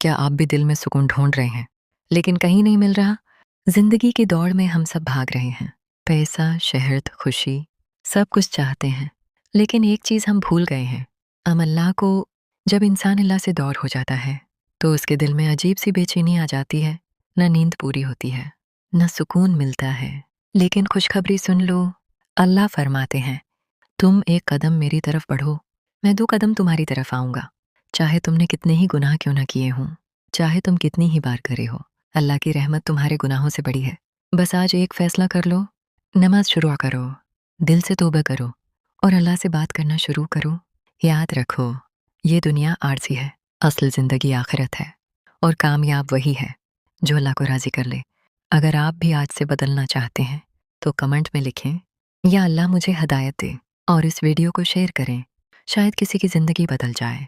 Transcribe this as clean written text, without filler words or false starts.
क्या आप भी दिल में सुकून ढूंढ रहे हैं लेकिन कहीं नहीं मिल रहा? जिंदगी की दौड़ में हम सब भाग रहे हैं। पैसा, शहरत, खुशी, सब कुछ चाहते हैं, लेकिन एक चीज हम भूल गए हैं। अल्लाह को। जब इंसान अल्लाह से दूर हो जाता है तो उसके दिल में अजीब सी बेचैनी आ जाती है। न नींद पूरी होती है, न सुकून मिलता है। लेकिन खुशखबरी सुन लो, अल्लाह फरमाते हैं, तुम एक कदम मेरी तरफ बढ़ो, मैं 2 कदम तुम्हारी तरफ आऊंगा। चाहे तुमने कितने ही गुनाह क्यों ना किए हों, चाहे तुम कितनी ही बार करे हो, अल्लाह की रहमत तुम्हारे गुनाहों से बड़ी है। बस आज एक फैसला कर लो, नमाज शुरू करो, दिल से तौबा करो और अल्लाह से बात करना शुरू करो। याद रखो, ये दुनिया आरज़ी है, असल ज़िंदगी आखिरत है, और कामयाब वही है जो अल्लाह को राज़ी कर ले। अगर आप भी आज से बदलना चाहते हैं तो कमेंट में लिखें, या अल्लाह मुझे हदायत दे, और इस वीडियो को शेयर करें। शायद किसी की ज़िंदगी बदल जाए।